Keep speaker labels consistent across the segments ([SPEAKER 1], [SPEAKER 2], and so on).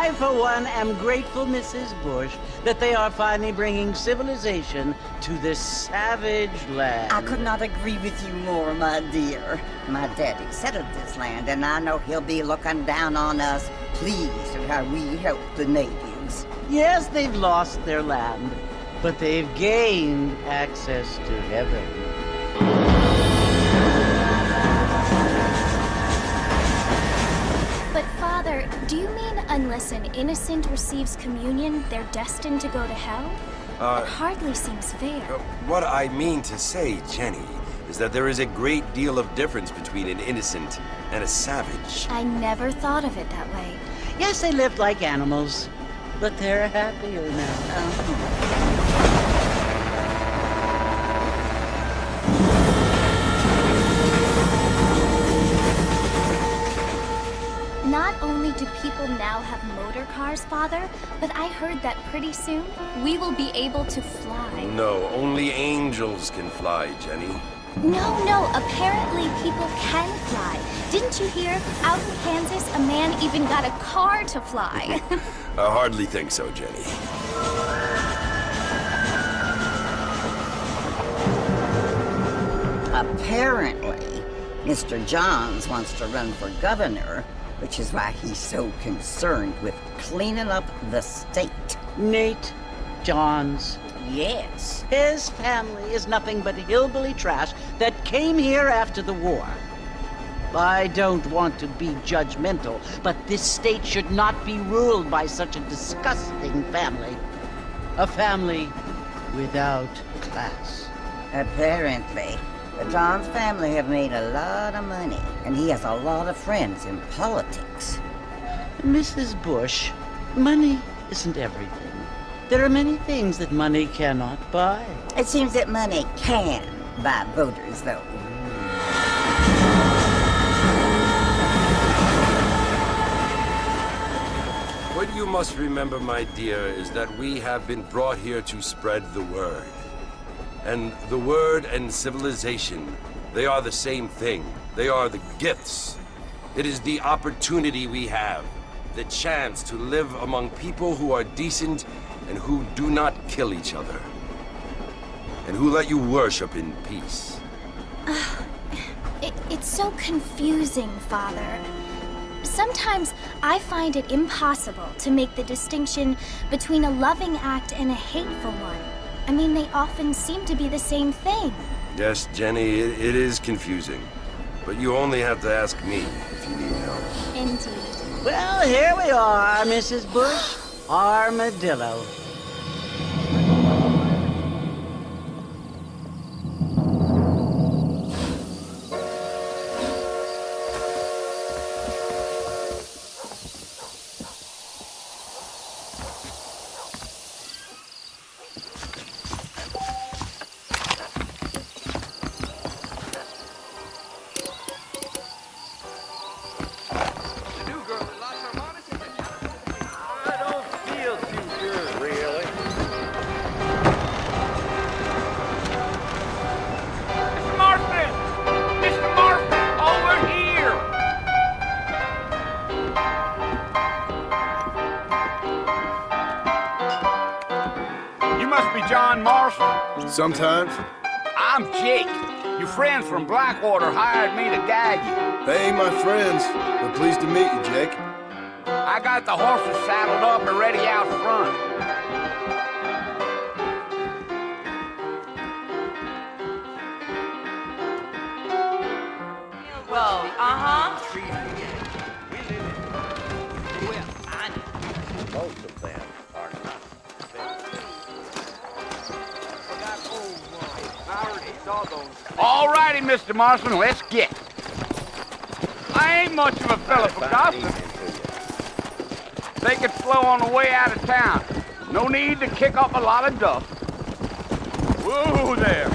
[SPEAKER 1] I, for one, am grateful, Mrs. Bush, that they are finally bringing civilization to this savage land.
[SPEAKER 2] I could not agree with you more, my dear. My daddy settled this land, and I know he'll be looking down on us, pleased at how we help the natives.
[SPEAKER 1] Yes, they've lost their land, but they've gained access to heaven.
[SPEAKER 3] But Father, do you mean unless an innocent receives communion, they're destined to go to hell? That hardly seems fair.
[SPEAKER 4] What I mean to say, Jenny, is that there is a great deal of difference between an innocent and a savage.
[SPEAKER 3] I never thought of it that way.
[SPEAKER 1] Yes, they lived like animals, but they're happier now.
[SPEAKER 3] Not only do people now have motor cars, Father, but I heard that pretty soon we will be able to fly.
[SPEAKER 4] No, only angels can fly, Jenny.
[SPEAKER 3] No, apparently people can fly. Didn't you hear? Out in Kansas, a man even got a car to fly.
[SPEAKER 4] I hardly think so, Jenny.
[SPEAKER 2] Apparently, Mr. Johns wants to run for governor, which is why he's so concerned with cleaning up the state.
[SPEAKER 1] Nate Johns.
[SPEAKER 2] Yes.
[SPEAKER 1] His family is nothing but hillbilly trash that came here after the war. I don't want to be judgmental, but this state should not be ruled by such a disgusting family. A family without class.
[SPEAKER 2] Apparently. The Johns family have made a lot of money, and he has a lot of friends in politics.
[SPEAKER 1] Mrs. Bush, money isn't everything. There are many things that money cannot buy.
[SPEAKER 2] It seems that money can buy voters, though.
[SPEAKER 4] What you must remember, my dear, is that we have been brought here to spread the word. And the word and civilization, they are the same thing. They are the gifts. It is the opportunity we have, the chance to live among people who are decent and who do not kill each other, and who let you worship in peace.
[SPEAKER 3] It's so confusing, Father. Sometimes I find it impossible to make the distinction between a loving act and a hateful one. I mean, they often seem to be the same thing.
[SPEAKER 4] Yes, Jenny, it is confusing. But you only have to ask me if you need help.
[SPEAKER 3] Indeed.
[SPEAKER 1] Well, here we are, Mrs. Bush. Armadillo.
[SPEAKER 5] John Marshall?
[SPEAKER 6] Sometimes.
[SPEAKER 5] I'm Jake. Your friends from Blackwater hired me to guide you.
[SPEAKER 6] They ain't my friends, but pleased to meet you, Jake.
[SPEAKER 5] I got the horses saddled up and ready out front.
[SPEAKER 7] Well,
[SPEAKER 8] Most of them are not.
[SPEAKER 5] All righty, Mr. Marston, let's get. I ain't much of a fella for gossip. Take it slow on the way out of town. No need to kick up a lot of dust. Whoa there.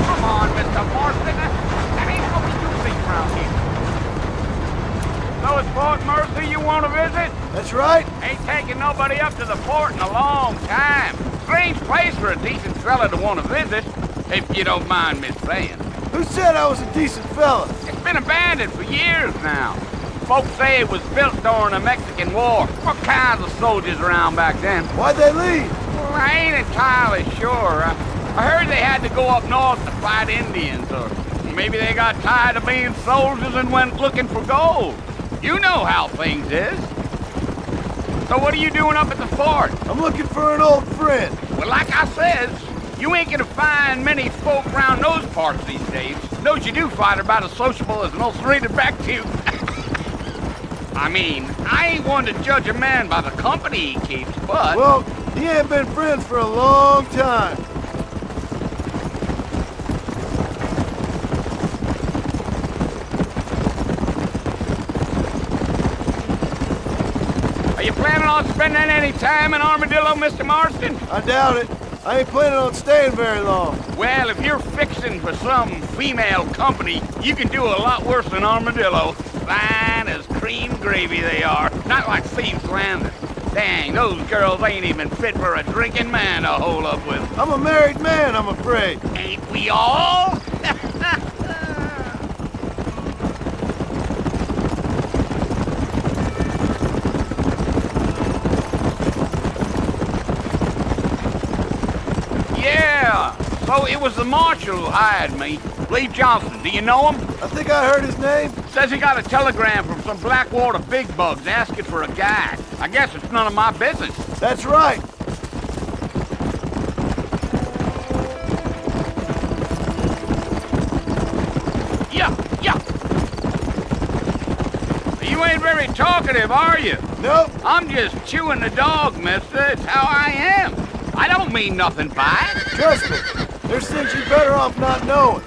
[SPEAKER 5] Come on, Mr. Marston. That ain't how we do things around here. So it's Fort Mercy you want to visit?
[SPEAKER 6] That's right.
[SPEAKER 5] Ain't taken nobody up to the fort in a long time. Strange place for a decent fella to want to visit, if you don't mind me saying.
[SPEAKER 6] Who said I was a decent fella?
[SPEAKER 5] It's been abandoned for years now. Folks say it was built during the Mexican War. What kinds of soldiers around back then?
[SPEAKER 6] Why'd they leave?
[SPEAKER 5] Well, I ain't entirely sure. I heard they had to go up north to fight Indians, or maybe they got tired of being soldiers and went looking for gold. You know how things is. So what are you doing up at the fort?
[SPEAKER 6] I'm looking for an old friend.
[SPEAKER 5] Well, like I says, you ain't gonna find many folk around those parts these days. Those you do find are about as sociable as an ulcerated back tooth. I mean, I ain't one to judge a man by the company he keeps, but...
[SPEAKER 6] Well, he ain't been friends for a long time.
[SPEAKER 5] Are you planning on spending any time in Armadillo, Mr. Marston?
[SPEAKER 6] I doubt it. I ain't planning on staying very long.
[SPEAKER 5] Well, if you're fixing for some female company, you can do a lot worse than Armadillo. Fine as cream gravy they are. Not like Thieves Landing. Dang, those girls ain't even fit for a drinking man to hole up with.
[SPEAKER 6] I'm a married man, I'm afraid.
[SPEAKER 5] Ain't we all? Yeah, so it was the marshal who hired me. Lee Johnson, do you know him?
[SPEAKER 6] I think I heard his name.
[SPEAKER 5] Says he got a telegram from some Blackwater big bugs asking for a guide. I guess it's none of my business.
[SPEAKER 6] That's right.
[SPEAKER 5] Yeah. You ain't very talkative, are you?
[SPEAKER 6] Nope.
[SPEAKER 5] I'm just chewing the dog, mister. It's how I am. I don't mean nothing by it.
[SPEAKER 6] Trust me. There's things you're better off not knowing.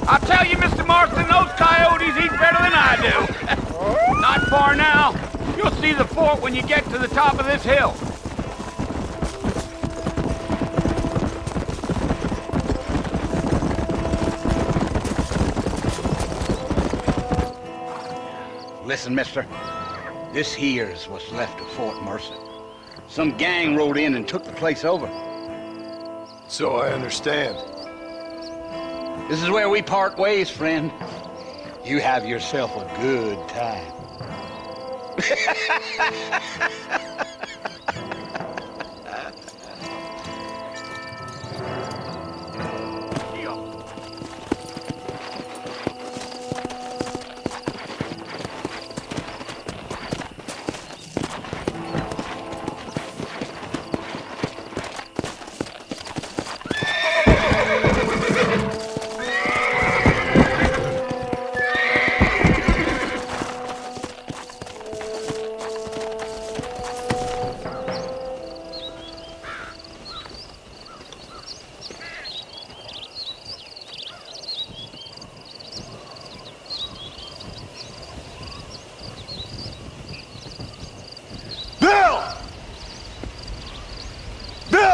[SPEAKER 5] I'll tell you, Mr. Marston, those coyotes eat better than I do. Not far now. You'll see the fort when you get to the top of this hill. Listen, mister. This here's what's left of Fort Mercer. Some gang rode in and took the place over.
[SPEAKER 6] So I understand.
[SPEAKER 5] This is where we part ways, friend. You have yourself a good time.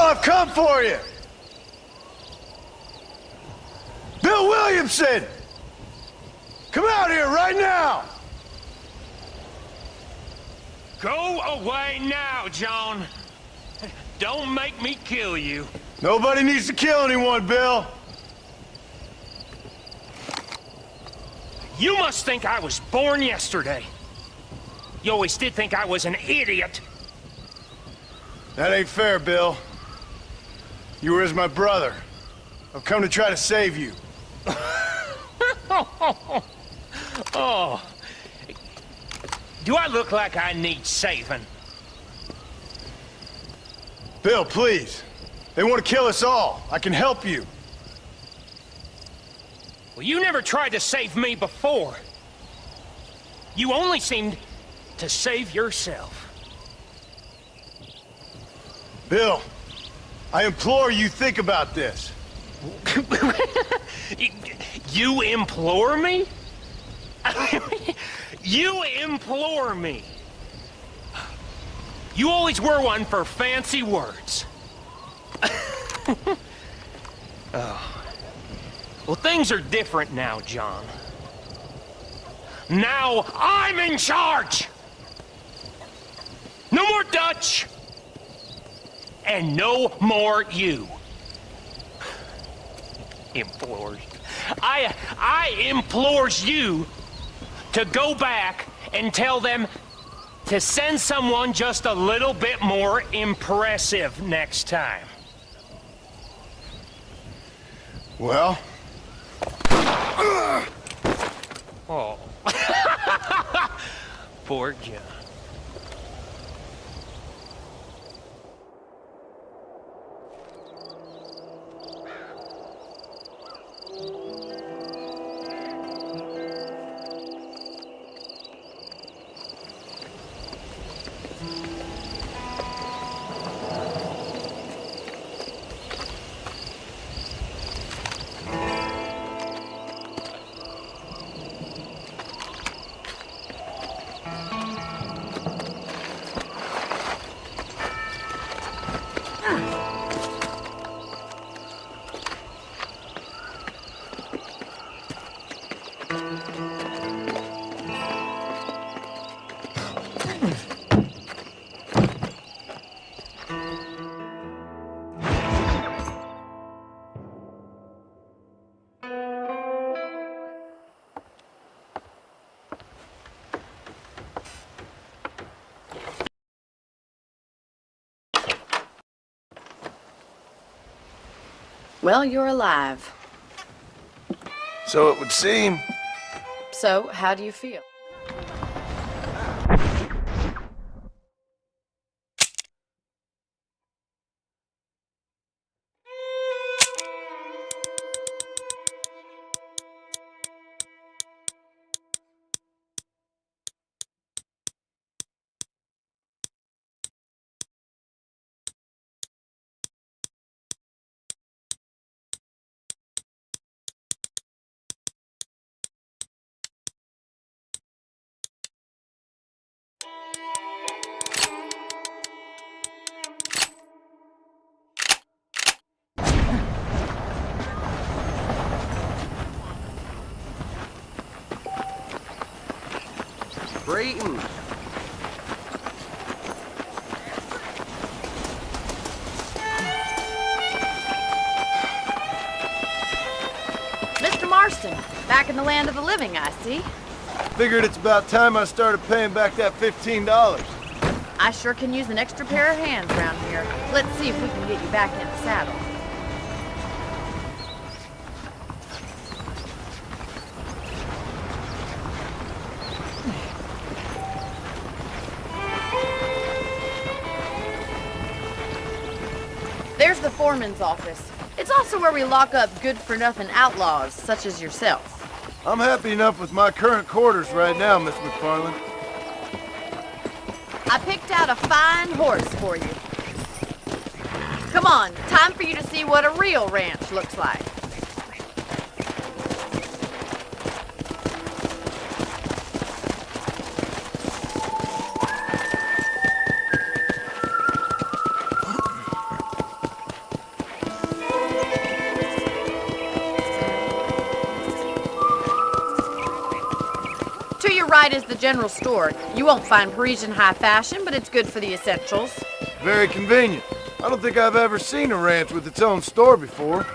[SPEAKER 6] I've come for you! Bill Williamson! Come out here right now!
[SPEAKER 7] Go away now, John. Don't make me kill you.
[SPEAKER 6] Nobody needs to kill anyone, Bill.
[SPEAKER 7] You must think I was born yesterday. You always did think I was an idiot.
[SPEAKER 6] That ain't fair, Bill. You were as my brother. I've come to try to save you.
[SPEAKER 7] Oh. Do I look like I need saving?
[SPEAKER 6] Bill, please. They want to kill us all. I can help you.
[SPEAKER 7] Well, you never tried to save me before. You only seemed to save yourself.
[SPEAKER 6] Bill, I implore you think about this.
[SPEAKER 7] You implore me? You implore me? You always were one for fancy words. Oh. Well, things are different now, John. Now I'm in charge! No more Dutch! And no more you. Implores. I implores you to go back and tell them to send someone just a little bit more impressive next time.
[SPEAKER 6] Well?
[SPEAKER 7] Oh. Poor John.
[SPEAKER 9] Well, you're alive.
[SPEAKER 6] So it would seem.
[SPEAKER 9] So, how do you feel?
[SPEAKER 10] Brayton!
[SPEAKER 9] Mr. Marston, back in the land of the living, I see.
[SPEAKER 6] Figured it's about time I started paying back that $15.
[SPEAKER 9] I sure can use an extra pair of hands around here. Let's see if we can get you back in the saddle. There's the foreman's office. It's also where we lock up good-for-nothing outlaws, such as yourself.
[SPEAKER 6] I'm happy enough with my current quarters right now, Miss McFarland.
[SPEAKER 9] I picked out a fine horse for you. Come on, time for you to see what a real ranch looks like. To your right is the general store. You won't find Parisian high fashion, but it's good for the essentials.
[SPEAKER 6] Very convenient. I don't think I've ever seen a ranch with its own store before.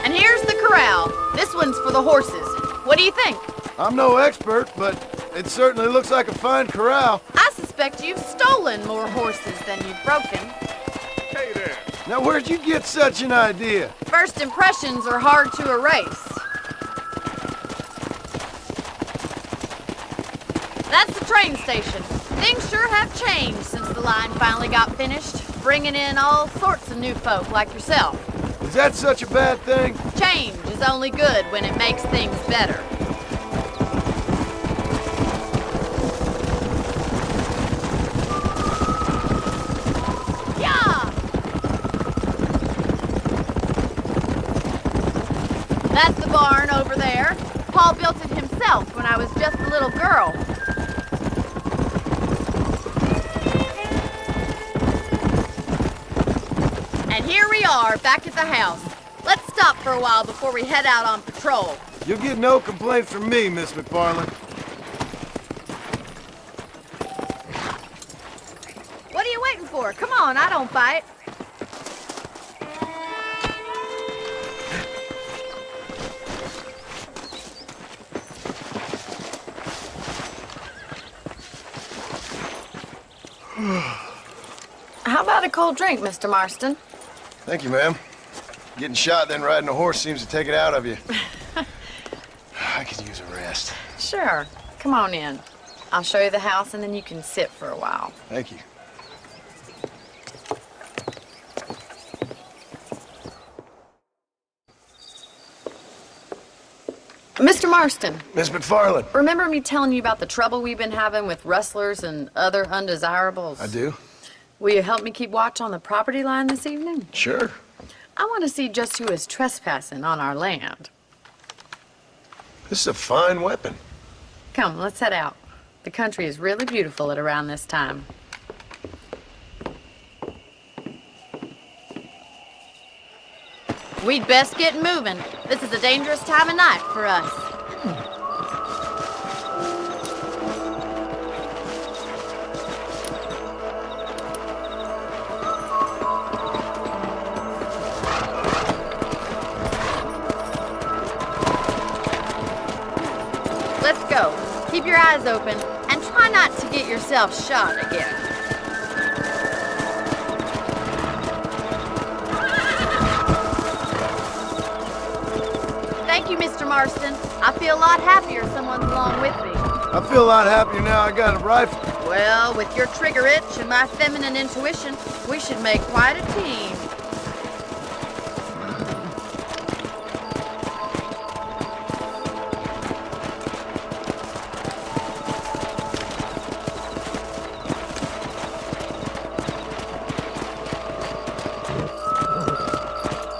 [SPEAKER 9] And here's the corral. This one's for the horses. What do you think?
[SPEAKER 6] I'm no expert, but it certainly looks like a fine corral.
[SPEAKER 9] I suspect you've stolen more horses than you've broken.
[SPEAKER 6] Hey there. Now where'd you get such an idea?
[SPEAKER 9] First impressions are hard to erase. That's the train station. Things sure have changed since the line finally got finished, bringing in all sorts of new folk like yourself.
[SPEAKER 6] Is that such a bad thing?
[SPEAKER 9] Change is only good when it makes things better. Yeah! That's the barn over there. Paul built it himself when I was just a little girl. are, back at the house. Let's stop for a while before we head out on patrol.
[SPEAKER 6] You'll get no complaints from me, Miss McFarland.
[SPEAKER 9] What are you waiting for? Come on, I don't fight. How about a cold drink, Mr. Marston?
[SPEAKER 6] Thank you, ma'am. Getting shot then riding a horse seems to take it out of you. I could use a rest.
[SPEAKER 9] Sure. Come on in. I'll show you the house and then you can sit for a while.
[SPEAKER 6] Thank you.
[SPEAKER 9] Mr. Marston,
[SPEAKER 6] Miss McFarland.
[SPEAKER 9] remember me telling you about the trouble we've been having with rustlers and other undesirables?
[SPEAKER 6] I do?
[SPEAKER 9] Will you help me keep watch on the property line this evening?
[SPEAKER 6] Sure.
[SPEAKER 9] I want to see just who is trespassing on our land.
[SPEAKER 6] This is a fine weapon.
[SPEAKER 9] Come, let's head out. The country is really beautiful at around this time. We'd best get moving. This is a dangerous time of night for us. Let's go. Keep your eyes open and try not to get yourself shot again. Thank you, Mr. Marston. I feel a lot happier someone's along with me.
[SPEAKER 6] I feel a lot happier now I got a rifle.
[SPEAKER 9] Well, with your trigger itch and my feminine intuition, we should make quite a team.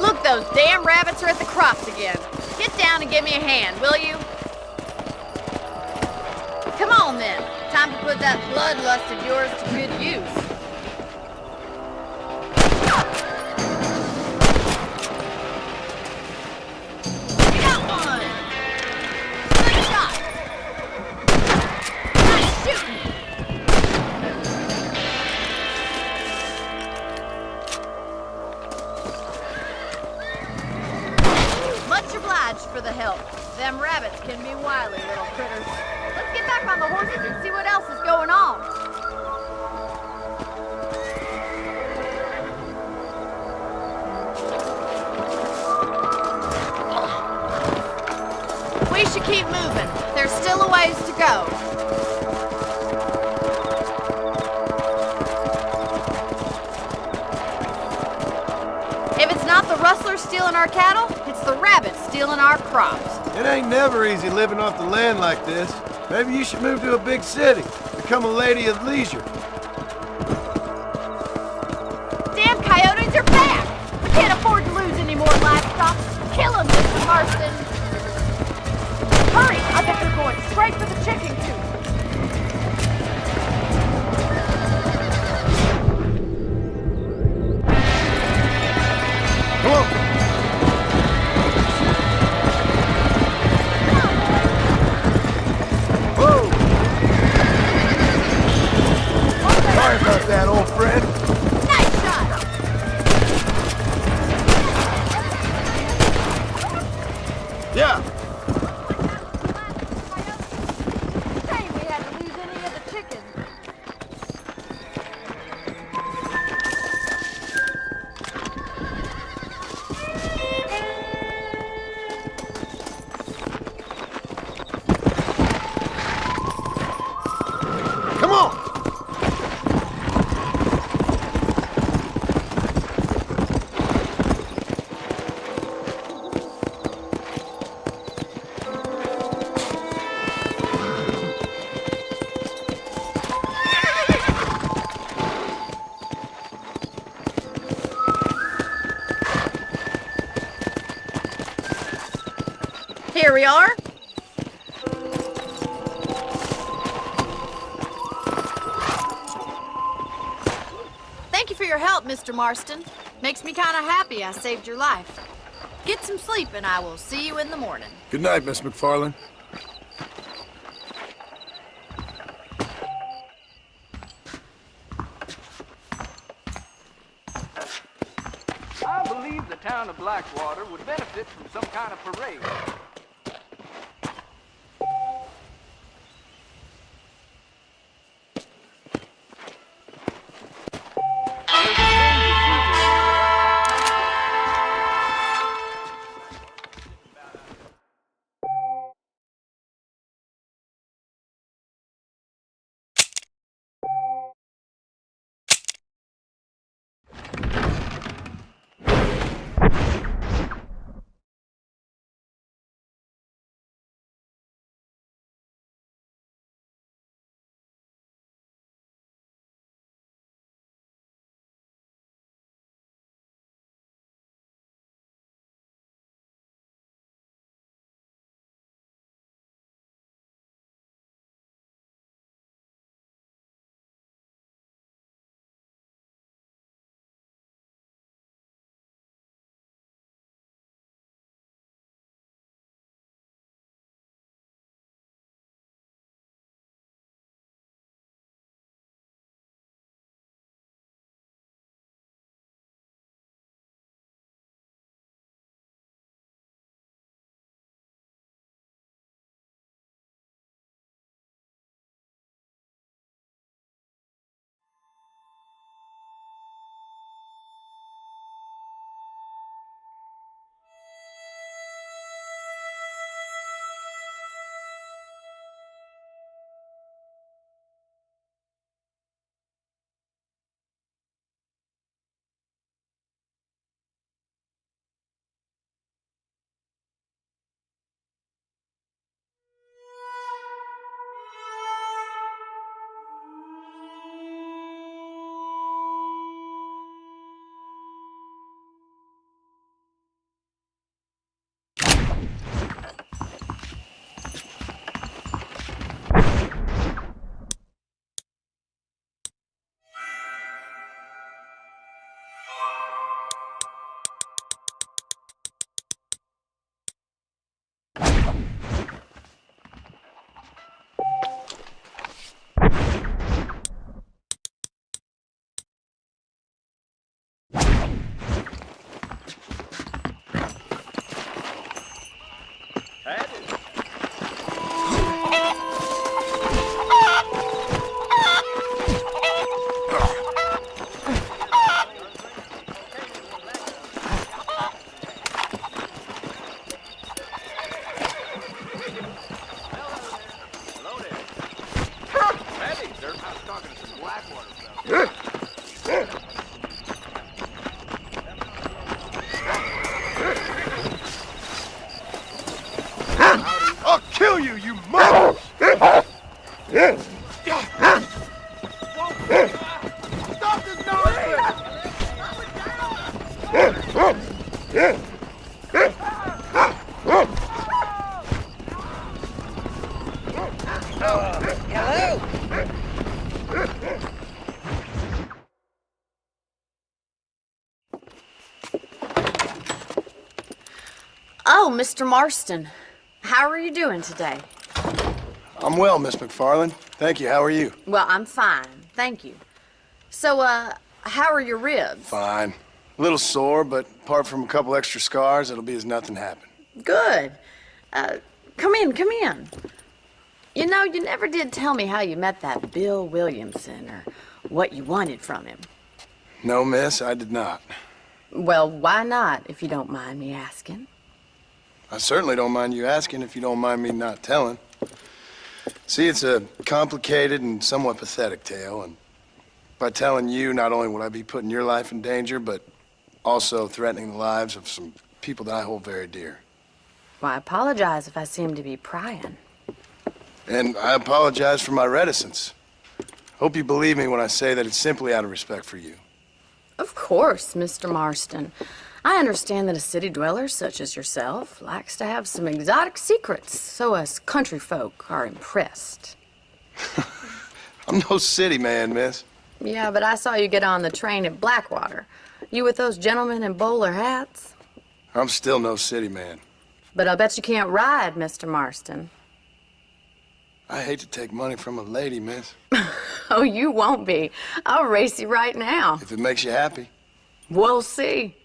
[SPEAKER 9] Look, those damn rabbits are at the crops again. Get down and give me a hand, will you? Come on, then. Time to put that bloodlust of yours to good use. You got one! Good shot! Nice shooting! Much obliged for the help. Them rabbits can be wily little critters. Let's get back on the horses and see what else is going on. We should keep moving. There's still a ways to go. If it's not the rustlers stealing our cattle, it's the rabbits stealing our crops.
[SPEAKER 6] It ain't never easy living off the land like this. Maybe you should move to a big city. Become a lady of leisure.
[SPEAKER 9] Damn coyotes are back! We can't afford to lose any more livestock. Kill them, Mr. Marston. Hurry! I bet they're going straight for the chicken coop.
[SPEAKER 6] Come on! Whoa! Sorry about that, old friend.
[SPEAKER 9] Nice shot!
[SPEAKER 6] Yeah.
[SPEAKER 9] Shame we had to lose any of the chickens.
[SPEAKER 6] Come on!
[SPEAKER 9] Here we are. Thank you for your help, Mr. Marston. Makes me kind of happy I saved your life. Get some sleep and I will see you in the morning.
[SPEAKER 6] Good night, Miss McFarland.
[SPEAKER 5] I believe the town of Blackwater would benefit from some kind of parade.
[SPEAKER 6] I'll kill you, you mother! Stop this nonsense!
[SPEAKER 1] Hello?
[SPEAKER 9] Oh, Mr. Marston. How are you doing today?
[SPEAKER 6] I'm well, Miss McFarland. Thank you. How are you?
[SPEAKER 9] Well, I'm fine. Thank you. So, how are your ribs?
[SPEAKER 6] Fine. A little sore, but apart from a couple extra scars, it'll be as nothing happened.
[SPEAKER 9] Good. Come in, come in. You know, you never did tell me how you met that Bill Williamson or what you wanted from him.
[SPEAKER 6] No, miss, I did not.
[SPEAKER 9] Well, why not, if you don't mind me asking?
[SPEAKER 6] I certainly don't mind you asking if you don't mind me not telling. See, it's a complicated and somewhat pathetic tale, and by telling you, not only would I be putting your life in danger, but also threatening the lives of some people that I hold very dear.
[SPEAKER 9] Well, I apologize if I seem to be prying.
[SPEAKER 6] And I apologize for my reticence. Hope you believe me when I say that it's simply out of respect for you.
[SPEAKER 9] Of course, Mr. Marston. I understand that a city dweller such as yourself likes to have some exotic secrets, so us country folk are impressed.
[SPEAKER 6] I'm no city man, miss.
[SPEAKER 10] Yeah, but I saw you get on the train at Blackwater. You with those gentlemen in bowler hats?
[SPEAKER 6] I'm still no city man.
[SPEAKER 10] But I'll bet you can't ride, Mr. Marston.
[SPEAKER 6] I hate to take money from a lady, miss.
[SPEAKER 10] Oh, you won't be. I'll race you right now.
[SPEAKER 6] If it makes you happy.
[SPEAKER 10] We'll see.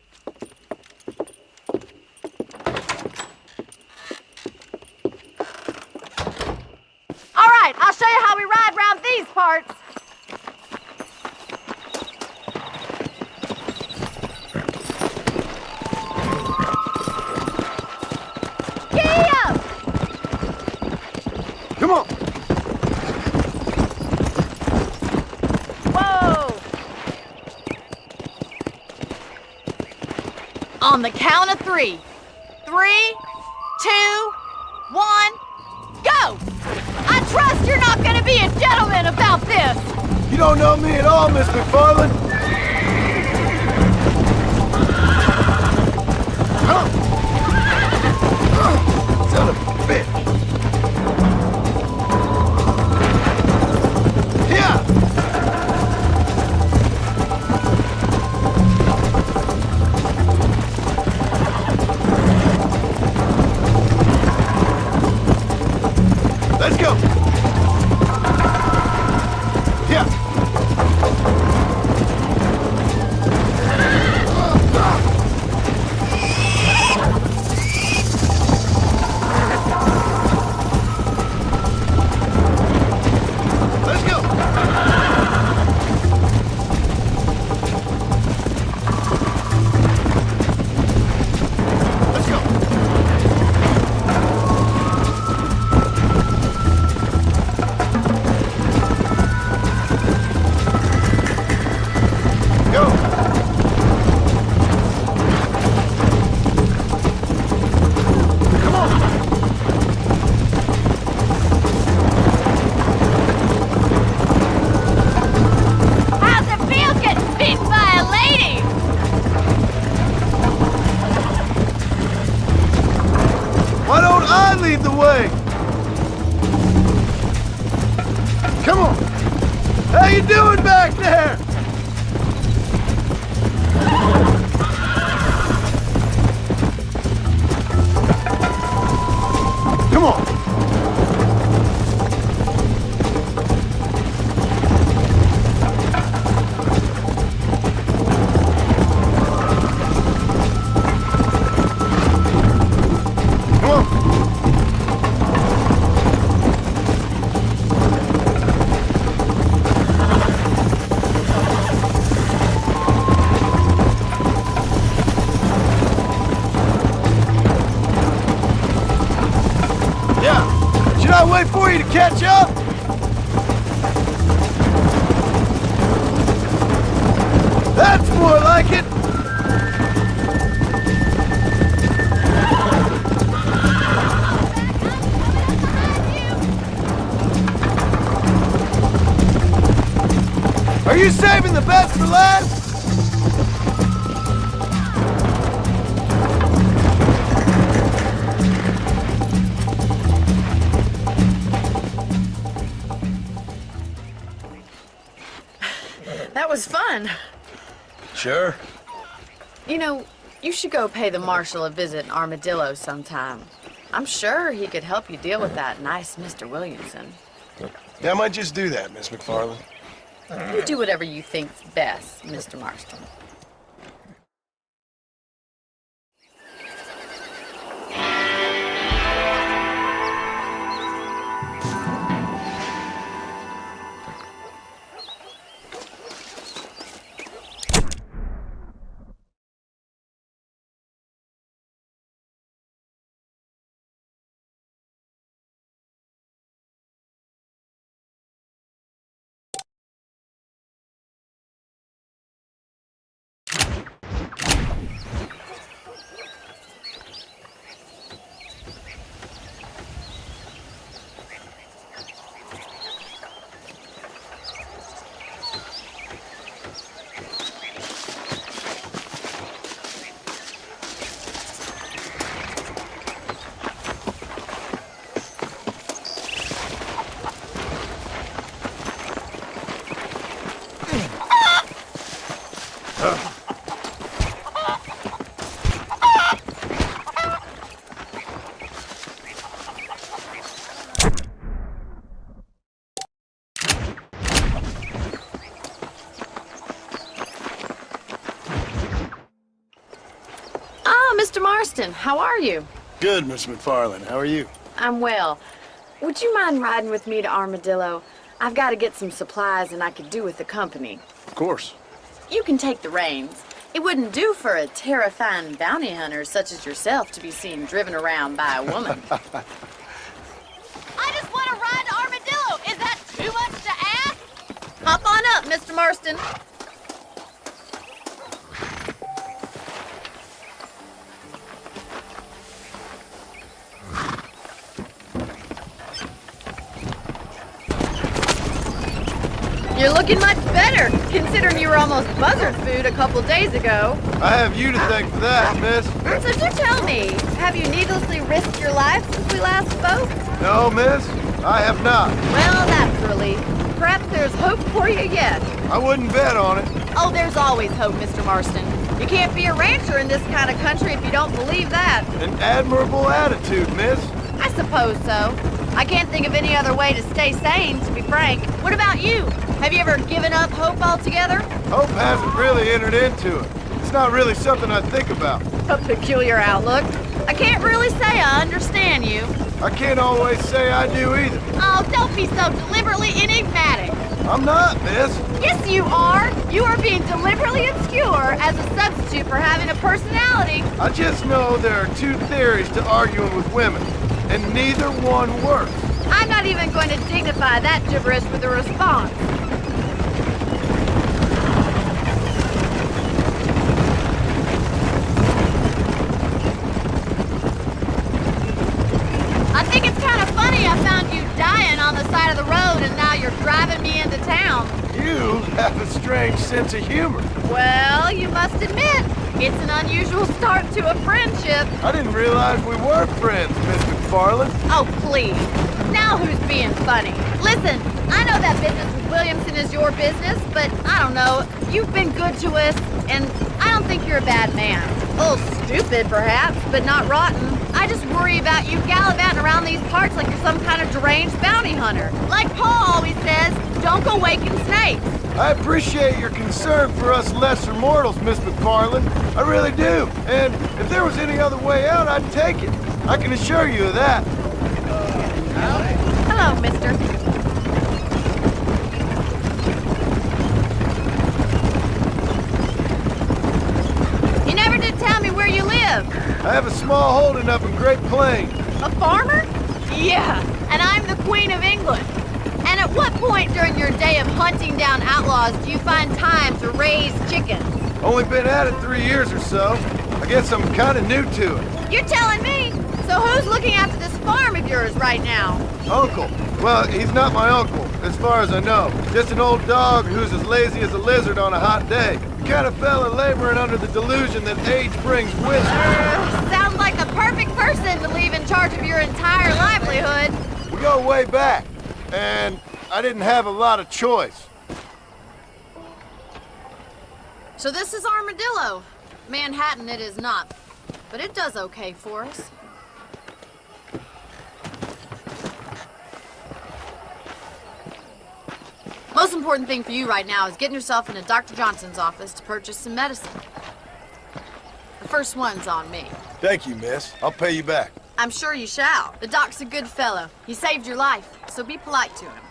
[SPEAKER 9] All right, I'll show you how we ride around these parts. Giddy up!
[SPEAKER 6] Come on!
[SPEAKER 9] Whoa! On the count of 3. 3, 2, 1, go! I trust you're not gonna be a gentleman about this!
[SPEAKER 6] You don't know me at all, Miss McFarland. Son of a bitch. Yeah! Let's go! Yeah! Let's go! Let's go! Go! Come on!
[SPEAKER 9] How's it feel getting beaten by a lady?
[SPEAKER 6] Why don't I lead the way? Come on! How you doing back there? Come on! Come on! Yeah! Should I wait for you to catch up? That's more like it! Are you saving the best for last?
[SPEAKER 10] That was fun.
[SPEAKER 6] Sure.
[SPEAKER 10] You know, you should go pay the marshal a visit in Armadillo sometime. I'm sure he could help you deal with that nice Mr. Williamson.
[SPEAKER 6] Yeah, I might just do that, Miss McFarland.
[SPEAKER 10] You do whatever you think's best, Mr. Marston. Mr. Marston, how are you?
[SPEAKER 6] Good, Miss McFarland. How are you?
[SPEAKER 10] I'm well. Would you mind riding with me to Armadillo? I've got to get some supplies and I could do with the company.
[SPEAKER 6] Of course.
[SPEAKER 10] You can take the reins. It wouldn't do for a terrifying bounty hunter such as yourself to be seen driven around by a woman.
[SPEAKER 9] I just want to ride to Armadillo. Is that too much to ask?
[SPEAKER 10] Hop on up, Mr. Marston. You're looking much better, considering you were almost buzzard food a couple days ago.
[SPEAKER 6] I have you to thank for that, miss.
[SPEAKER 10] So do tell me, have you needlessly risked your life since we last spoke?
[SPEAKER 6] No, miss, I have not.
[SPEAKER 10] Well, that's a relief. Perhaps there's hope for you yet.
[SPEAKER 6] I wouldn't bet on it.
[SPEAKER 10] Oh, there's always hope, Mr. Marston. You can't be a rancher in this kind of country if you don't believe that.
[SPEAKER 6] An admirable attitude, miss.
[SPEAKER 10] I suppose so. I can't think of any other way to stay sane, to be frank. What about you? Have you ever given up hope altogether?
[SPEAKER 6] Hope hasn't really entered into it. It's not really something I think about.
[SPEAKER 10] A peculiar outlook. I can't really say I understand you.
[SPEAKER 6] I can't always say I do either.
[SPEAKER 9] Oh, don't be so deliberately enigmatic.
[SPEAKER 6] I'm not, miss.
[SPEAKER 9] Yes, you are. You are being deliberately obscure as a substitute for having a personality.
[SPEAKER 6] I just know there are two theories to arguing with women, and neither one works.
[SPEAKER 9] I'm not even going to dignify that gibberish with a response. I think it's kind of funny I found you dying on the side of the road and now you're driving me into town.
[SPEAKER 6] You have a strange sense of humor.
[SPEAKER 9] Well, you must admit, it's an unusual start to a friendship.
[SPEAKER 6] I didn't realize we were friends, Miss McFarland.
[SPEAKER 9] Oh, please. Now who's being funny? Listen, I know that business with Williamson is your business, but I don't know. You've been good to us, and I don't think you're a bad man. A little stupid, perhaps, but not rotten. I just worry about you gallivanting around these parts like you're some kind of deranged bounty hunter. Like Paul always says, don't go waking snakes.
[SPEAKER 6] I appreciate your concern for us lesser mortals, Miss McFarland. I really do. And if there was any other way out, I'd take it. I can assure you of that.
[SPEAKER 9] Hello, mister. You never did tell me where you live.
[SPEAKER 6] I have a small holding up in Great Plains.
[SPEAKER 9] A farmer? Yeah, and I'm the Queen of England. And at what point during your day of hunting down outlaws do you find time to raise chickens?
[SPEAKER 6] Only been at it 3 years or so. I guess I'm kind of new to it.
[SPEAKER 9] You're telling me? So who's looking after this farm of yours right now?
[SPEAKER 6] Uncle. Well, he's not my uncle, as far as I know. Just an old dog who's as lazy as a lizard on a hot day. Kind of fella laboring under the delusion that age brings with it.
[SPEAKER 9] Sounds like the perfect person to leave in charge of your entire livelihood.
[SPEAKER 6] We go way back, and I didn't have a lot of choice.
[SPEAKER 10] So this is Armadillo. Manhattan it is not, but it does okay for us. Most important thing for you right now is getting yourself into Dr. Johnson's office to purchase some medicine. The first one's on me.
[SPEAKER 6] Thank you, miss. I'll pay you back.
[SPEAKER 10] I'm sure you shall. The doc's a good fellow. He saved your life, so be polite to him.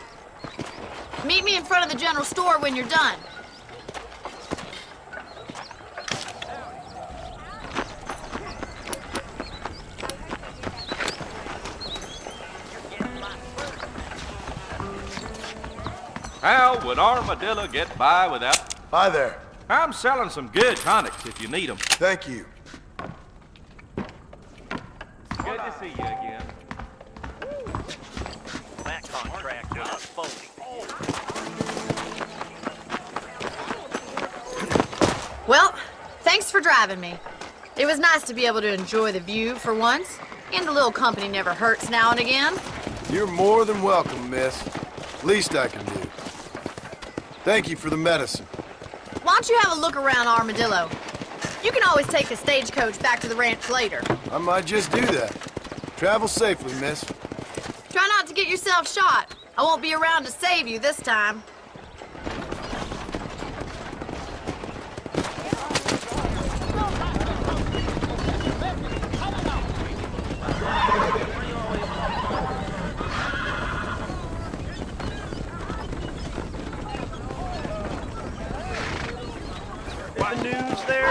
[SPEAKER 10] Meet me in front of the general store when you're done.
[SPEAKER 11] How would Armadillo get by without...
[SPEAKER 6] Hi there.
[SPEAKER 11] I'm selling some good tonics if you need them.
[SPEAKER 6] Thank you.
[SPEAKER 11] Good to see you again.
[SPEAKER 8] That contract was phony.
[SPEAKER 10] Well, thanks for driving me. It was nice to be able to enjoy the view for once, and a little company never hurts now and again.
[SPEAKER 6] You're more than welcome, miss. Least I can do. Thank you for the medicine.
[SPEAKER 9] Why why don't you have a look around Armadillo? You can always take a stagecoach back to the ranch later.
[SPEAKER 6] I might just do that. Travel safely, miss.
[SPEAKER 9] Try not to get yourself shot. I won't be around to save you this time.
[SPEAKER 7] What news there?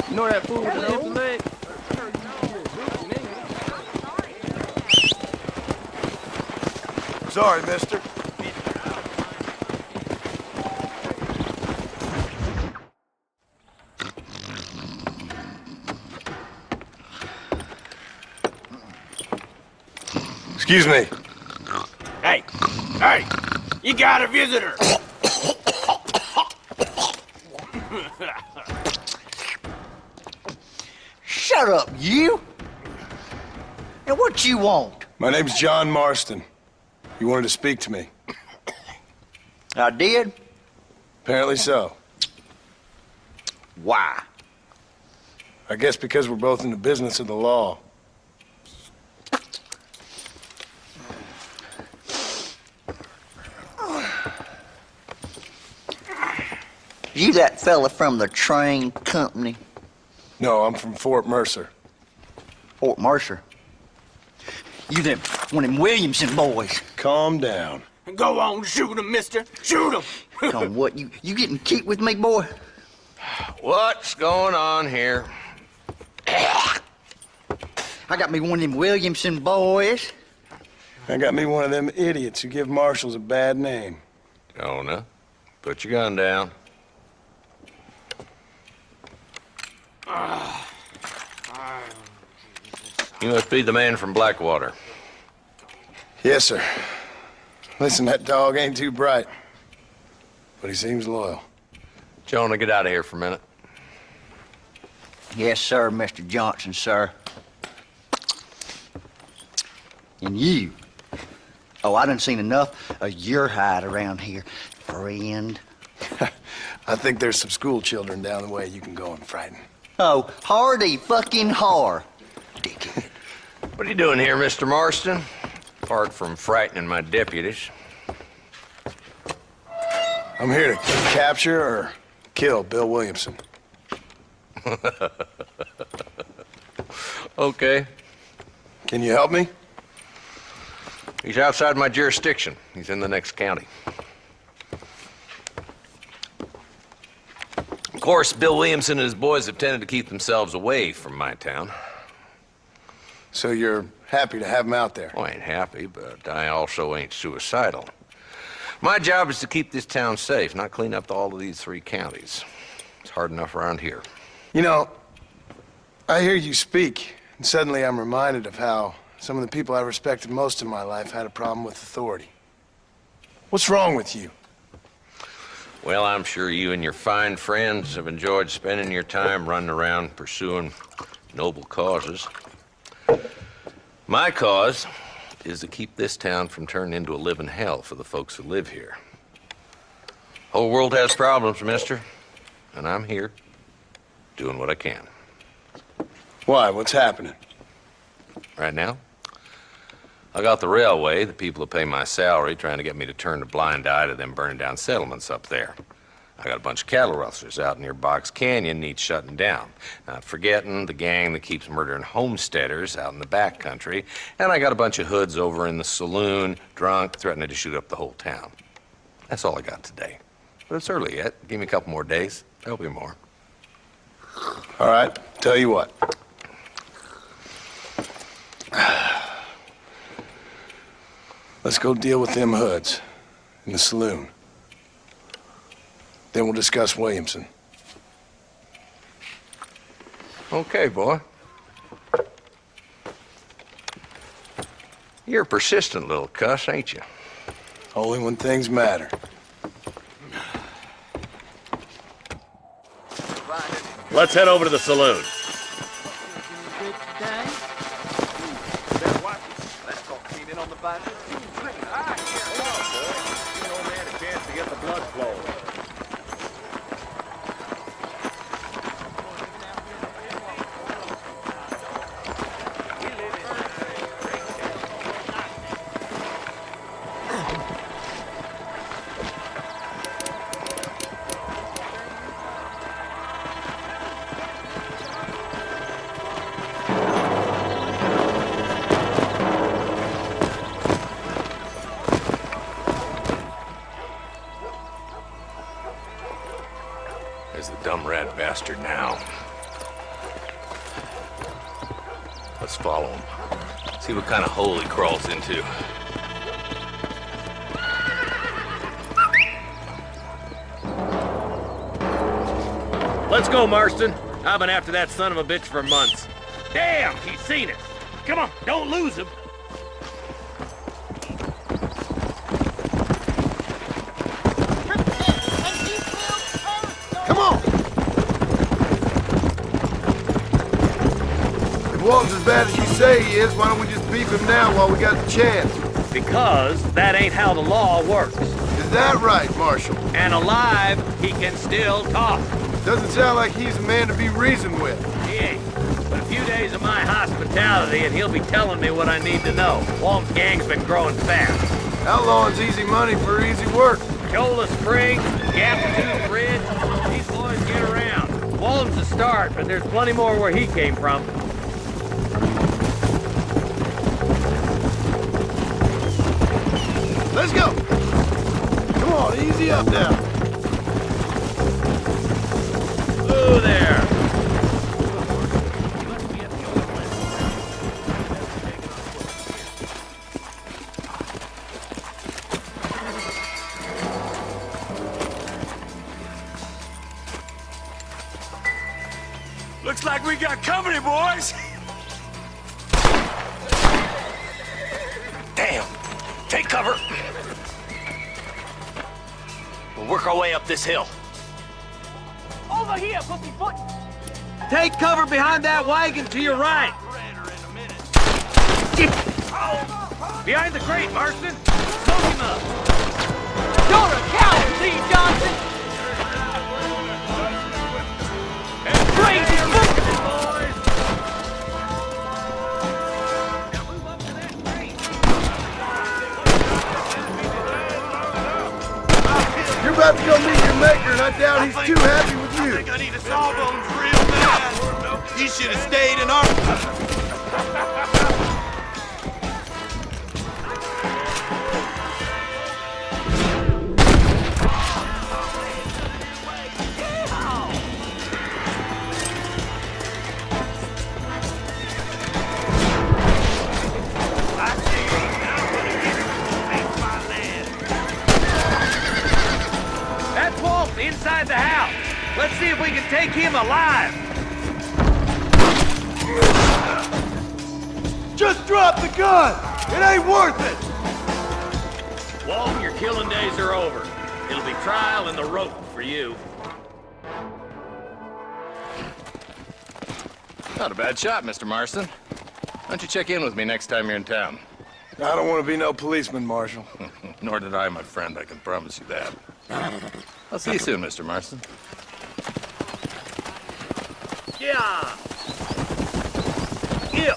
[SPEAKER 11] You know that fool with the empty leg?
[SPEAKER 6] Sorry, mister. Excuse me.
[SPEAKER 7] Hey, hey, you got a visitor.
[SPEAKER 12] Shut up, you! And what you want?
[SPEAKER 6] My name's John Marston. You wanted to speak to me.
[SPEAKER 12] I did?
[SPEAKER 6] Apparently so.
[SPEAKER 12] Why?
[SPEAKER 6] I guess because we're both in the business of the law.
[SPEAKER 12] You that fella from the train company?
[SPEAKER 6] No, I'm from Fort Mercer.
[SPEAKER 12] Fort Mercer? You them one of them Williamson boys?
[SPEAKER 6] Calm down.
[SPEAKER 7] Go on, shoot him, mister. Shoot him.
[SPEAKER 12] On what? You getting cute with me, boy?
[SPEAKER 5] What's going on here?
[SPEAKER 12] I got me one of them Williamson boys.
[SPEAKER 6] I got me one of them idiots who give marshals a bad name.
[SPEAKER 5] Jonah, put your gun down. You must be the man from Blackwater.
[SPEAKER 6] Yes, sir. Listen, that dog ain't too bright, but he seems loyal.
[SPEAKER 5] Jonah, get out of here for a minute.
[SPEAKER 12] Yes, sir, Mr. Johnson, sir. And you. Oh, I done seen enough of your hide around here, friend.
[SPEAKER 6] I think there's some school children down the way you can go and frighten.
[SPEAKER 12] Oh, hardy fucking har. Dickhead.
[SPEAKER 5] What are you doing here, Mr. Marston? Apart from frightening my deputies.
[SPEAKER 6] I'm here to capture or kill Bill Williamson.
[SPEAKER 5] Okay.
[SPEAKER 6] Can you help me?
[SPEAKER 5] He's outside my jurisdiction. He's in the next county. Of course, Bill Williamson and his boys have tended to keep themselves away from my town.
[SPEAKER 6] So you're happy to have him out there?
[SPEAKER 5] Well, I ain't happy, but I also ain't suicidal. My job is to keep this town safe, not clean up all of these 3 counties. It's hard enough around here.
[SPEAKER 6] You know, I hear you speak, and suddenly I'm reminded of how some of the people I respected most in my life had a problem with authority. What's wrong with you?
[SPEAKER 5] Well, I'm sure you and your fine friends have enjoyed spending your time running around pursuing noble causes. My cause is to keep this town from turning into a living hell for the folks who live here. Whole world has problems, mister, and I'm here doing what I can.
[SPEAKER 6] Why? What's happening?
[SPEAKER 5] Right now, I got the railway, the people who pay my salary, trying to get me to turn a blind eye to them burning down settlements up there. I got a bunch of cattle rustlers out near Box Canyon needs shutting down. Not forgetting the gang that keeps murdering homesteaders out in the back country. And I got a bunch of hoods over in the saloon, drunk, threatening to shoot up the whole town. That's all I got today. But it's early yet. Give me a couple more days. There'll be more.
[SPEAKER 6] All right, tell you what. Let's go deal with them hoods in the saloon. Then we'll discuss Williamson.
[SPEAKER 11] Okay, boy. You're a persistent little cuss, ain't you?
[SPEAKER 6] Only when things matter.
[SPEAKER 13] Let's head over to the saloon.
[SPEAKER 11] There's the dumb rat bastard now. Let's follow him. See what kind of hole he crawls into.
[SPEAKER 13] Let's go, Marston. I've been after that son of a bitch for months. Damn, he's seen us. Come on, don't lose him.
[SPEAKER 6] Come on! If Walton's as bad as you say he is, why don't we just beef him now while we got the chance?
[SPEAKER 13] Because that ain't how the law works.
[SPEAKER 6] Is that right, Marshal?
[SPEAKER 13] And alive, he can still talk.
[SPEAKER 6] Doesn't sound like he's a man to be reasoned with.
[SPEAKER 13] He ain't. But a few days of my hospitality and he'll be telling me what I need to know. Walton's gang's been growing fast.
[SPEAKER 6] Outlawing's easy money for easy work.
[SPEAKER 13] Chola Springs, Gap Tooth Ridge, these boys get around. Walton's a start, but there's plenty more where he came from.
[SPEAKER 6] Let's go! Come on, easy up now.
[SPEAKER 13] Ooh, there.
[SPEAKER 7] Looks like we got company, boys.
[SPEAKER 8] Damn. Take cover. We'll work our way up this hill.
[SPEAKER 7] Over here, pussyfoot.
[SPEAKER 13] Take cover behind that wagon to your right. Behind the crate, Marston. Smoke him up.
[SPEAKER 7] You're a coward, Lee Johnson. Crazy boys.
[SPEAKER 6] You're about to go meet your maker, and I doubt he's too happy with you.
[SPEAKER 7] I think I need a sawbones real bad. You should have stayed in our...
[SPEAKER 13] That's Walton inside the house. Let's see if we can take him alive.
[SPEAKER 6] Just drop the gun! It ain't worth it!
[SPEAKER 13] Walton, your killing days are over. It'll be trial and the rope for you.
[SPEAKER 11] Not a bad shot, Mr. Marston. Why don't you check in with me next time you're in town?
[SPEAKER 6] I don't want to be no policeman, Marshal.
[SPEAKER 11] Nor did I, my friend. I can promise you that. I'll see you soon, Mr. Marston.
[SPEAKER 13] Yeah. Yeah.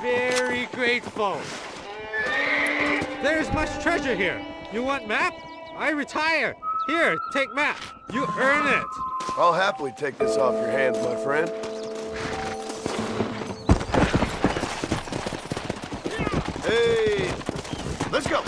[SPEAKER 14] Very grateful. There's much treasure here. You want map? I retire. Here, take map. You earn it.
[SPEAKER 6] I'll happily take this off your hands, my friend. Hey, let's go.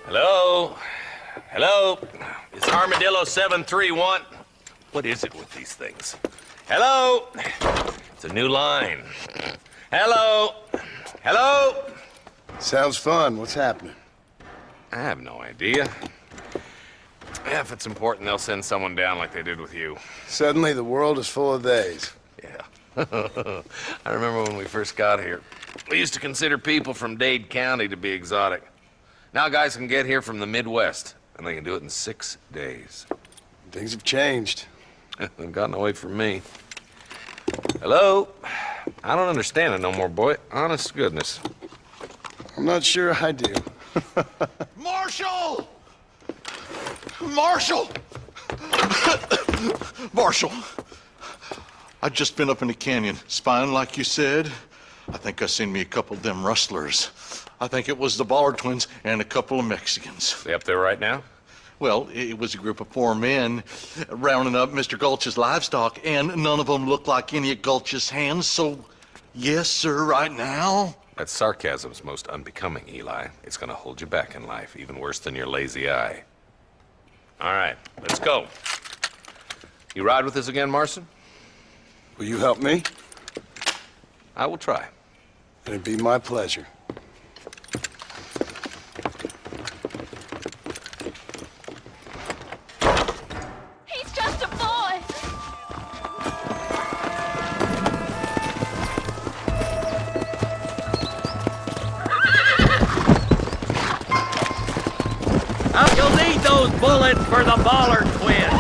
[SPEAKER 11] Hello? Hello? It's Armadillo 731. What is it with these things? Hello? It's a new line. Hello? Hello?
[SPEAKER 6] Sounds fun. What's happening?
[SPEAKER 11] I have no idea. Yeah, if it's important, they'll send someone down like they did with you.
[SPEAKER 6] Suddenly, the world is full of theys.
[SPEAKER 11] Yeah. I remember when we first got here. We used to consider people from Dade County to be exotic. Now guys can get here from the Midwest, and they can do it in 6 days.
[SPEAKER 6] Things have changed.
[SPEAKER 11] They've gotten away from me. Hello? I don't understand it no more, boy. Honest to goodness.
[SPEAKER 6] I'm not sure I do.
[SPEAKER 15] Marshal! Marshal! Marshal! I just been up in the canyon, spying like you said. I think I seen me a couple of them rustlers. I think it was the Ballard twins and a couple of Mexicans.
[SPEAKER 11] They up there right now?
[SPEAKER 15] Well, it was a group of 4 men rounding up Mr. Gulch's livestock, and none of them looked like any of Gulch's hands, so yes, sir, right now.
[SPEAKER 11] That sarcasm's most unbecoming, Eli. It's gonna hold you back in life, even worse than your lazy eye. All right, let's go. You ride with us again, Marston?
[SPEAKER 6] Will you help me?
[SPEAKER 11] I will try.
[SPEAKER 6] It'd be my pleasure.
[SPEAKER 3] He's just a boy.
[SPEAKER 13] You'll need those bullets for the Ballard twins.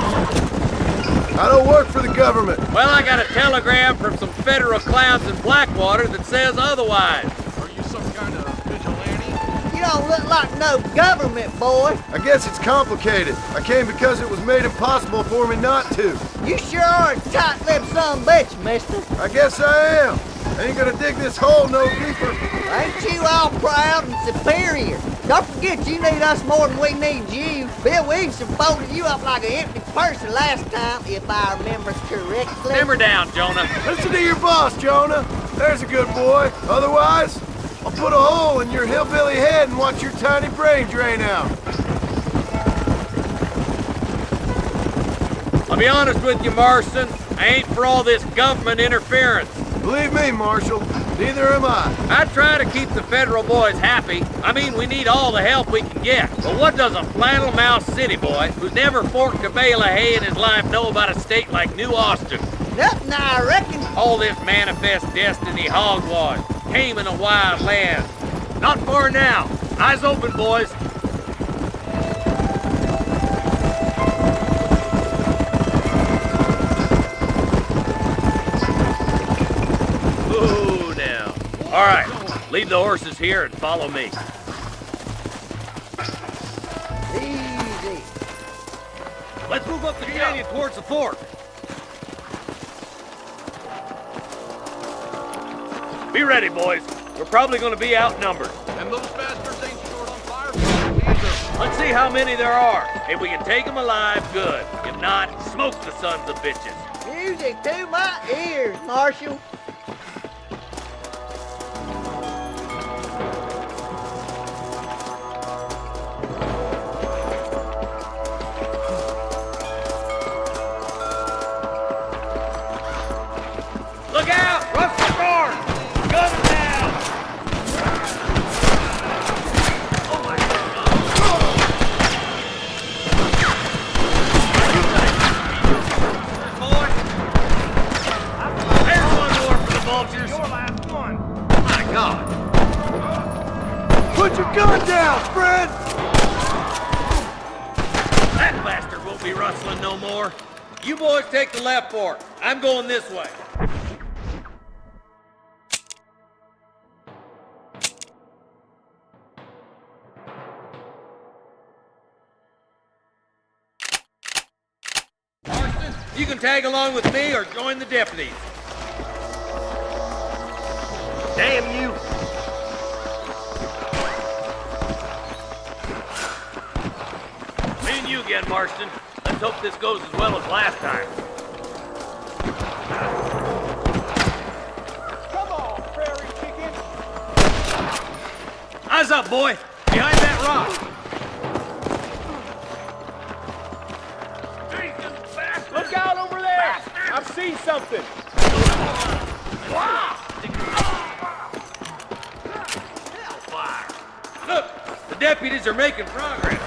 [SPEAKER 6] I don't work for the government.
[SPEAKER 13] Well, I got a telegram from some federal clowns in Blackwater that says otherwise.
[SPEAKER 15] Are you some kind of vigilante?
[SPEAKER 2] You don't look like no government, boy.
[SPEAKER 6] I guess it's complicated. I came because it was made impossible for me not to.
[SPEAKER 2] You sure are a tight-lipped son of a bitch, mister.
[SPEAKER 6] I guess I am. I ain't gonna dig this hole no deeper.
[SPEAKER 2] Ain't you all proud and superior? Don't forget you need us more than we need you. Bill Williamson folded you up like an empty person last time, if I remember correctly.
[SPEAKER 13] Simmer down, Jonah.
[SPEAKER 6] Listen to your boss, Jonah. There's a good boy. Otherwise, I'll put a hole in your hillbilly head and watch your tiny brain drain out.
[SPEAKER 13] I'll be honest with you, Marston. I ain't for all this government interference.
[SPEAKER 6] Believe me, Marshal, Neither am I.
[SPEAKER 13] I try to keep the federal boys happy. I mean, we need all the help we can get. But what does a flannel mouse city boy who's never forked a bale of hay in his life know about a state like New Austin?
[SPEAKER 2] Nothing, I reckon.
[SPEAKER 13] All this manifest destiny hogwash, taming a wild land. Not far now. Eyes open, boys. Ooh, now. All right, leave the horses here and follow me.
[SPEAKER 2] Easy.
[SPEAKER 13] Let's move up the canyon towards the fort. Be ready, boys. We're probably going to be outnumbered.
[SPEAKER 5] And those bastards ain't short on firepower either.
[SPEAKER 13] Let's see how many there are. If we can take them alive, good. If not, smoke the sons of bitches.
[SPEAKER 2] Music to my ears, Marshal.
[SPEAKER 13] Look out! Rush the guard! Gun them down! Oh my God! Boy! There's one more for the vultures! Your last one! My God!
[SPEAKER 6] Put your gun down, Fred!
[SPEAKER 13] That bastard won't be rustling no more. You boys take the left fork. I'm going this way. You can tag along with me or join the deputies. Damn you! Me and you again, Marston. Let's hope this goes as well as last time.
[SPEAKER 7] Come on, prairie chicken.
[SPEAKER 13] Eyes up, boy! Behind that rock!
[SPEAKER 7] Look out over there! I've seen something.
[SPEAKER 13] Look! The deputies are making progress.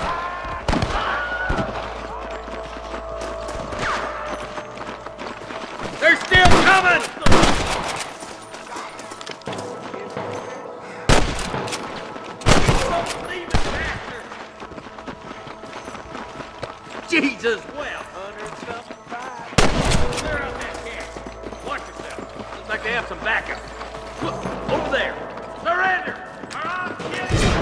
[SPEAKER 13] They're still coming! Jesus, well, 175. Clear out that camp. Watch yourself. Looks like they have some backup. Look, over there. Surrender! Or I'll kill you!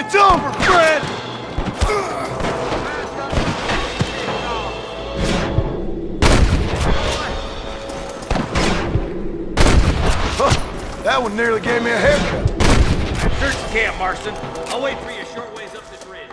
[SPEAKER 6] It's over, Fred! That one nearly gave me a haircut.
[SPEAKER 13] Search the camp, Marston. I'll wait for you a short ways up this ridge.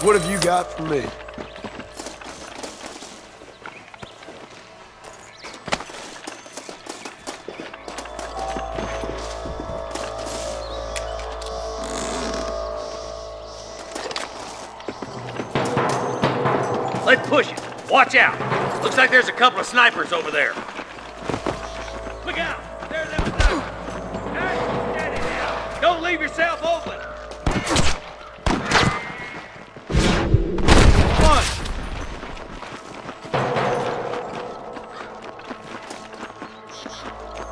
[SPEAKER 6] What have you got for me?
[SPEAKER 13] Let's push it. Watch out. Looks like there's a couple of snipers over there. Look out. There's them snipers. Hey, steady now. Don't leave yourself open.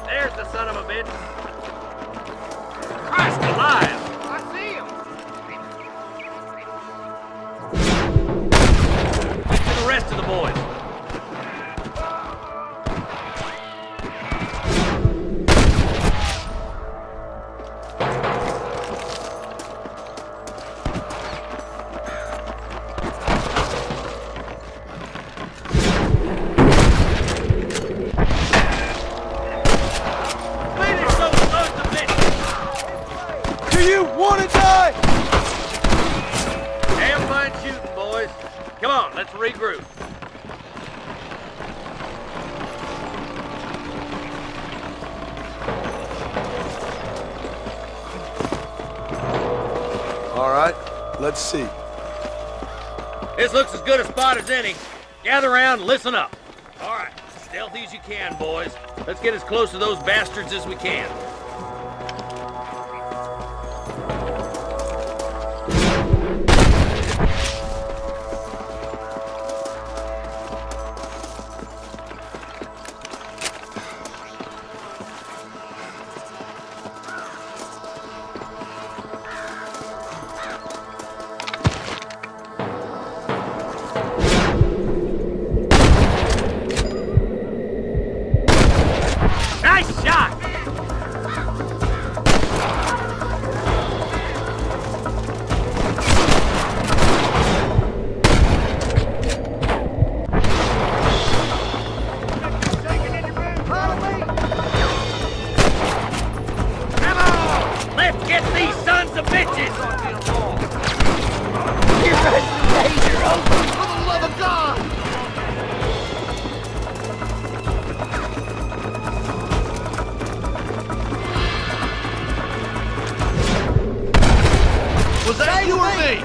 [SPEAKER 13] There's the son of a bitch. Christ alive! I see him! Get to the rest of the boys. Finish those
[SPEAKER 6] Let's see.
[SPEAKER 13] This looks as good a spot as any. Gather around and listen up. All right, stealthy as you can, boys. Let's get as close to those bastards as we can. Nice shot! Come on! Let's get these sons of bitches!
[SPEAKER 2] You're running in danger, Oakley! For the love of God!
[SPEAKER 15] Was that you or me?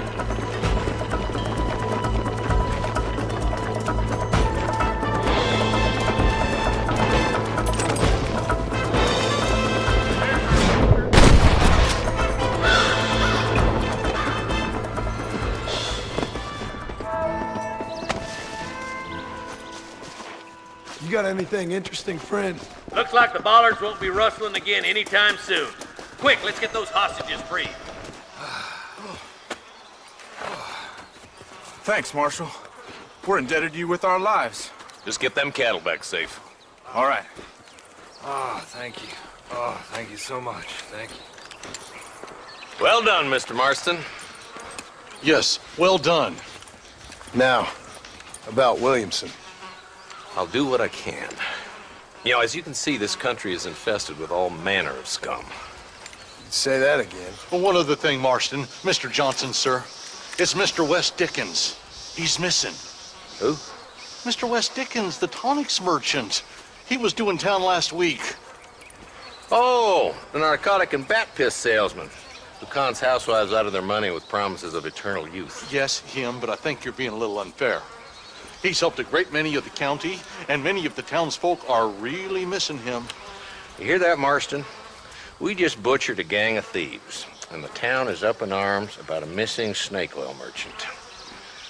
[SPEAKER 6] You got anything interesting, friend?
[SPEAKER 13] Looks like the bollards won't be rustling again anytime soon. Quick, let's get those hostages free.
[SPEAKER 16] Thanks, Marshal. We're indebted to you with our lives.
[SPEAKER 11] Just get them cattle back safe.
[SPEAKER 16] All right. Oh, thank you. Oh, thank you so much. Thank you.
[SPEAKER 11] Well done, Mr. Marston.
[SPEAKER 15] Yes, well done.
[SPEAKER 6] Now, about Williamson.
[SPEAKER 11] I'll do what I can. You know, as you can see, this country is infested with all manner of scum.
[SPEAKER 6] Say that again.
[SPEAKER 15] Well, one other thing, Marston. Mr. Johnson, sir. It's Mr. Wes Dickens. He's missing.
[SPEAKER 11] Who?
[SPEAKER 15] Mr. Wes Dickens, the tonics merchant. He was due in town last week.
[SPEAKER 11] Oh, the narcotic and bat piss salesman who cons housewives out of their money with promises of eternal youth.
[SPEAKER 15] Yes, him, but I think you're being a little unfair. He's helped a great many of the county, and many of the townsfolk are really missing him.
[SPEAKER 11] You hear that, Marston? We just butchered a gang of thieves, and the town is up in arms about a missing snake oil merchant.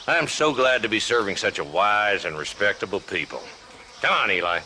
[SPEAKER 11] I am so glad to be serving such a wise and respectable people. Come on, Eli.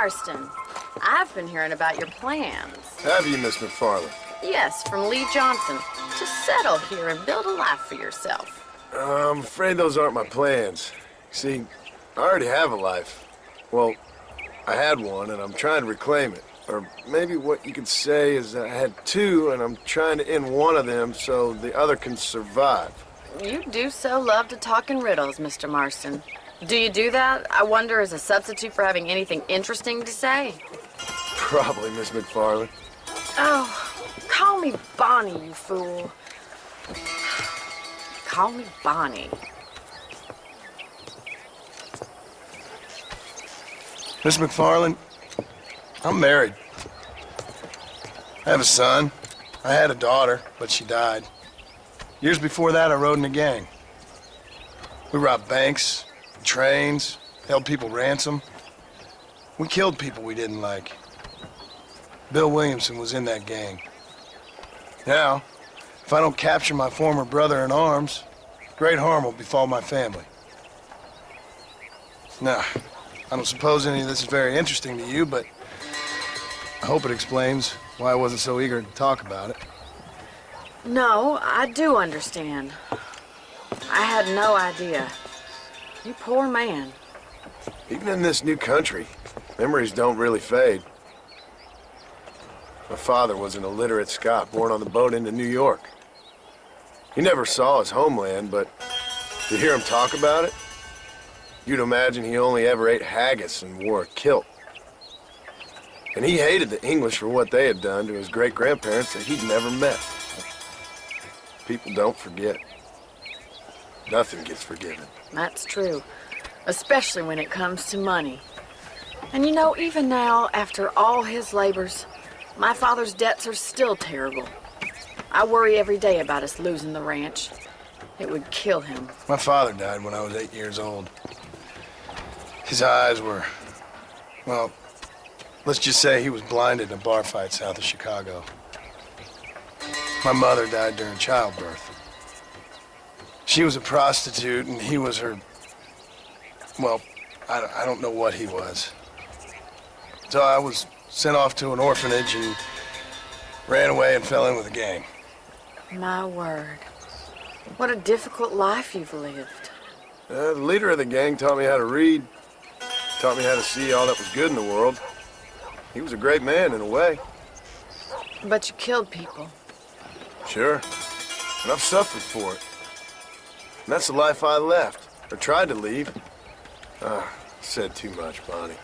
[SPEAKER 10] Marston, I've been hearing about your plans.
[SPEAKER 6] Have you, Miss McFarland?
[SPEAKER 10] Yes, from Lee Johnson, to settle here and build a life for yourself.
[SPEAKER 6] I'm afraid those aren't my plans. See, I already have a life. Well, I had one, and I'm trying to reclaim it. Or maybe what you could say is I had two, and I'm trying to end one of them so the other can survive.
[SPEAKER 10] You do so love to talk in riddles, Mr. Marston. Do you do that, I wonder, as a substitute for having anything interesting to say?
[SPEAKER 6] Probably, Miss McFarland.
[SPEAKER 10] Oh, call me Bonnie, you fool. Call me Bonnie.
[SPEAKER 6] Miss McFarland, I'm married. I have a son. I had a daughter, but she died. Years before that, I rode in a gang. We robbed banks, trains, held people ransom. We killed people we didn't like. Bill Williamson was in that gang. Now, if I don't capture my former brother in arms, great harm will befall my family. Now, I don't suppose any of this is very interesting to you, but I hope it explains why I wasn't so eager to talk about it.
[SPEAKER 10] No, I do understand. I had no idea. You poor man.
[SPEAKER 6] Even in this new country, memories don't really fade. My father was an illiterate Scot born on the boat into New York. He never saw his homeland, but to hear him talk about it, you'd imagine he only ever ate haggis and wore a kilt. And he hated the English for what they had done to his great-grandparents that he'd never met. People don't forget. Nothing gets forgiven.
[SPEAKER 10] That's true. Especially when it comes to money. And you know, even now, after all his labors, my father's debts are still terrible. I worry every day about us losing the ranch. It would kill him.
[SPEAKER 6] My father died when I was 8 years old. His eyes were, well, let's just say he was blinded in a bar fight south of Chicago. My mother died during childbirth. She was a prostitute, and he was her, well, I don't know what he was. So I was sent off to an orphanage and ran away and fell in with a gang.
[SPEAKER 10] My word. What a difficult life you've lived.
[SPEAKER 6] The leader of the gang taught me how to read, taught me how to see all that was good in the world. He was a great man in a way.
[SPEAKER 10] But you killed people.
[SPEAKER 6] Sure. And I've suffered for it. And that's the life I left, or tried to leave. Said too much, Bonnie.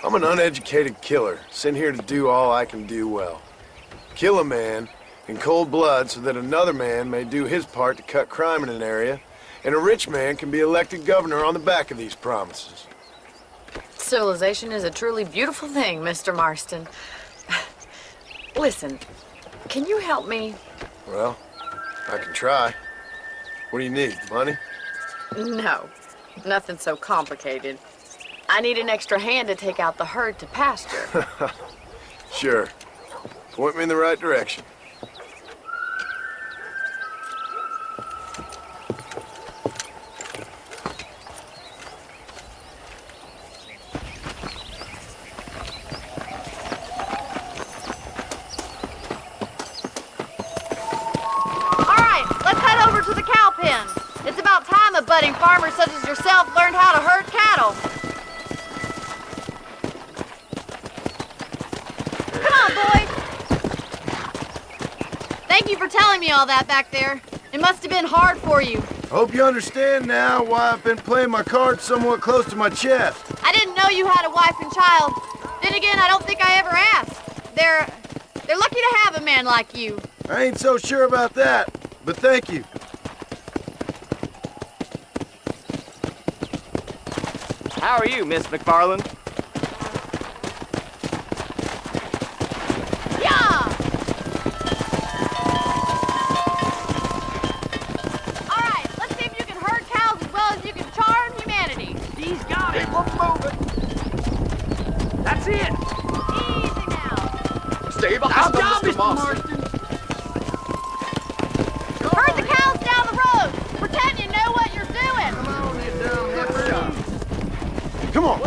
[SPEAKER 6] I'm an uneducated killer, sent here to do all I can do well. Kill a man in cold blood so that another man may do his part to cut crime in an area, and a rich man can be elected governor on the back of these promises.
[SPEAKER 10] Civilization is a truly beautiful thing, Mr. Marston. Listen, can you help me?
[SPEAKER 6] Well, I can try. What do you need, money?
[SPEAKER 10] No, nothing so complicated. I need an extra hand to take out the herd to pasture.
[SPEAKER 6] Sure. Point me in the right direction.
[SPEAKER 9] It's about time a budding farmer such as yourself learned how to herd cattle. Come on, boys. Thank you for telling me all that back there. It must have been hard for you.
[SPEAKER 6] Hope you understand now why I've been playing my cards somewhat close to my chest.
[SPEAKER 9] I didn't know you had a wife and child. Then again, I don't think I ever asked. They're lucky to have a man like you.
[SPEAKER 6] I ain't so sure about that, but thank you.
[SPEAKER 17] How are you, Miss McFarland?
[SPEAKER 9] Yeah! All right, let's see if you can herd cows as well as you can charm humanity.
[SPEAKER 7] He's got it. Keep on moving. That's it.
[SPEAKER 9] Easy now.
[SPEAKER 17] Stay behind them,
[SPEAKER 7] Mr.
[SPEAKER 17] Mr. Marston.
[SPEAKER 9] Herd the cows down the road. Pretend you know what you're doing.
[SPEAKER 6] Come on.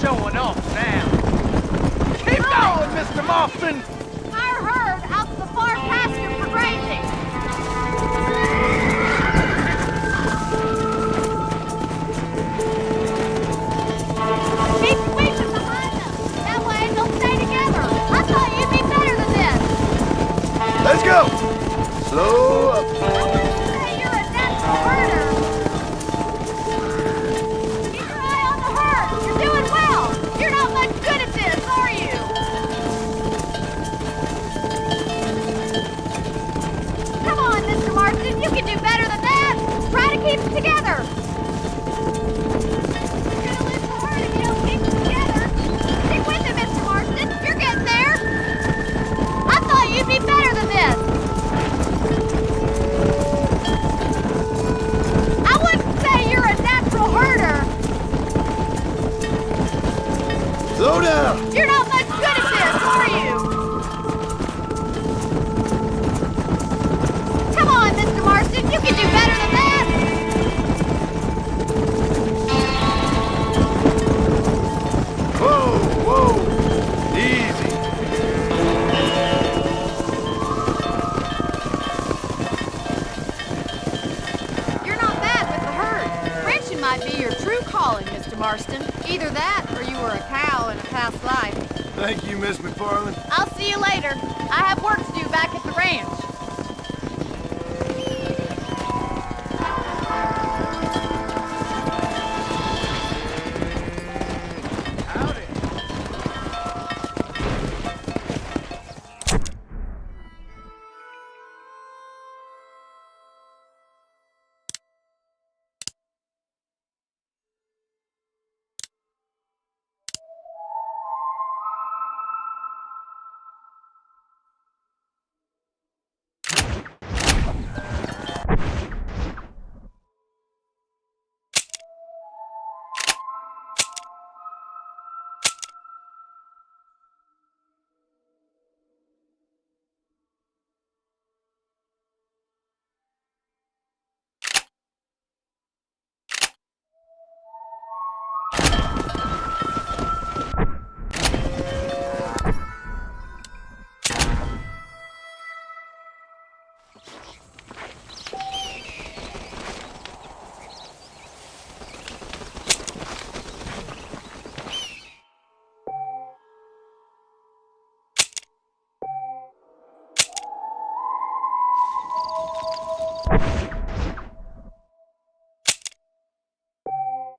[SPEAKER 13] showing off now. Keep going, Mr. Marston!
[SPEAKER 9] Our herd out to the far pasture for grazing. Keep sweeping behind them. That way they'll stay together. I thought you'd be better than this.
[SPEAKER 6] Let's go! Slow up.
[SPEAKER 9] Hey, you're a natural herder. Keep your eye on the herd. You're doing well. You're not much good at this, are you? Come on, Mr. Marston. You can do better than that. Try to keep it together. You're gonna lose the herd if you don't keep it together. Stick with it, Mr. Marston. You're getting there. I thought you'd be better than this. I wouldn't say you're a natural herder.
[SPEAKER 6] Slow down.
[SPEAKER 9] You're not much good at this, are you? Come on, Mr. Marston. You can do better than that.
[SPEAKER 6] Whoa, whoa. Easy.
[SPEAKER 9] You're not bad with the herd. Ranching might be your true calling, Mr. Marston. Either that or you were a cow in a past life.
[SPEAKER 6] Thank you, Miss McFarland.
[SPEAKER 9] I'll see you later. I have work to do back at the ranch.